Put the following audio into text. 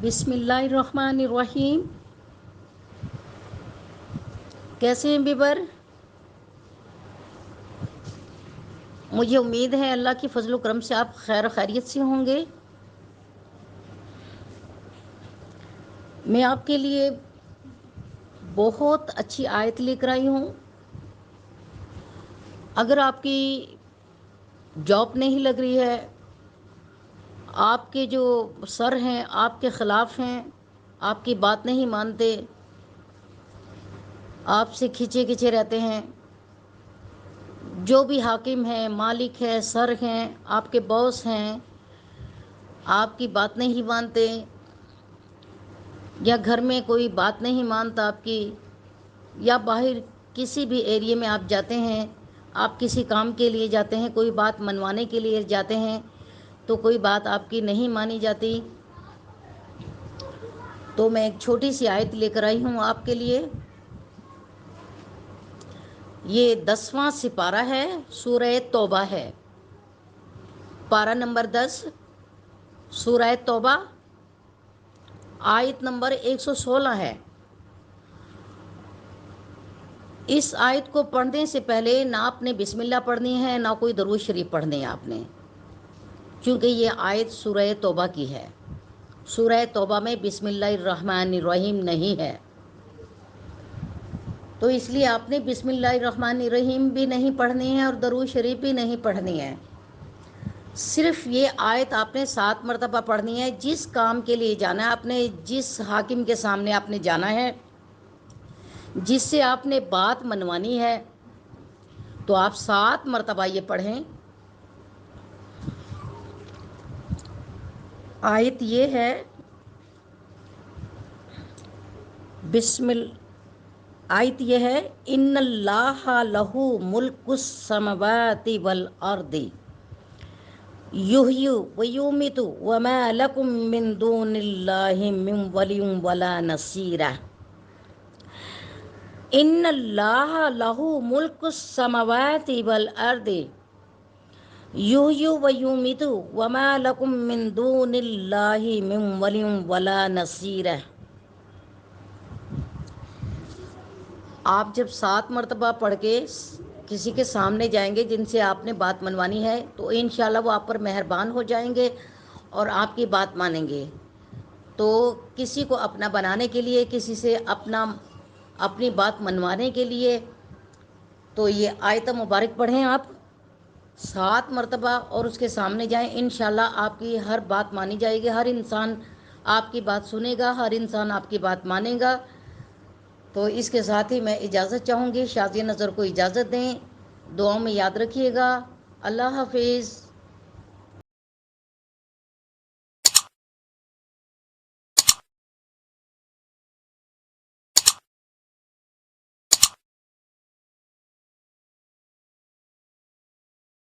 बिस्मिल्लाहिर्रहमानिर्रहीम। कैसे हैं बिबर? मुझे उम्मीद है अल्लाह की फजल करम से आप खैर खैरियत से होंगे। मैं आपके लिए बहुत अच्छी आयत लेकर आई हूँ। अगर आपकी जॉब नहीं लग रही है, आपके जो सर हैं आपके ख़िलाफ़ हैं, आपकी बात नहीं मानते, आपसे खींचे खींचे रहते हैं, जो भी हाकिम है, मालिक है, सर हैं, आपके बॉस हैं, आपकी बात नहीं मानते, या घर में कोई बात नहीं मानता आपकी, या बाहर किसी भी एरिया में आप जाते हैं, आप किसी काम के लिए जाते हैं, कोई बात मनवाने के लिए जाते हैं तो कोई बात आपकी नहीं मानी जाती, तो मैं एक छोटी सी आयत लेकर आई हूँ आपके लिए। ये 10वां सिपारा है, सूरह तौबा है, पारा नंबर 10, सूरह तौबा, आयत नंबर 116 है। इस आयत को पढ़ने से पहले ना आपने बिस्मिल्लाह पढ़नी है, ना कोई दरूद शरीफ पढ़नी है आपने, क्योंकि ये आयत सूरह तौबा की है। सूरह तौबा में बिस्मिल्लाहिर्रहमानिर्रहीम नहीं है, तो इसलिए आपने बिस्मिल्लाहिर्रहमानिर्रहीम भी नहीं पढ़नी है और दरूद शरीफ भी नहीं पढ़नी है। सिर्फ ये आयत आपने 7 मरतबा पढ़नी है। जिस काम के लिए जाना है आपने, जिस हाकिम के सामने आपने जाना है, जिससे आपने बात मनवानी है, तो आप 7 मरतबा ये पढ़ें। आयत ये है, आयत ये है, इन्नल्लाहा लहू मुल्कुस समावाति वल अर्दी युहयी व युमीतु व मा लकुम मिन दूनिल्लाहि मिन वलिय्यिन वला नसीरा। इन्नल्लाहा लहू मुल्कुस समावाति वल अर्दी युहयी व युमीतु व मा लकुम मिन दूनिल्लाहि मिन वलिय्यिन वला नसीरा। आप जब 7 मरतबा पढ़ के किसी के सामने जाएंगे जिनसे आपने बात मनवानी है, तो इंशाल्लाह वो आप पर मेहरबान हो जाएंगे और आपकी बात मानेंगे। तो किसी को अपना बनाने के लिए, किसी से अपनी बात मनवाने के लिए, तो ये आयत मुबारक पढ़ें आप 7 मरतबा और उसके सामने जाएं। इंशाल्लाह आपकी हर बात मानी जाएगी, हर इंसान आपकी बात सुनेगा, हर इंसान आपकी बात मानेगा। तो इसके साथ ही मैं इजाज़त चाहूँगी। शाज़िया नज़र को इजाज़त दें। दुआओं में याद रखिएगा। अल्लाह हाफिज़।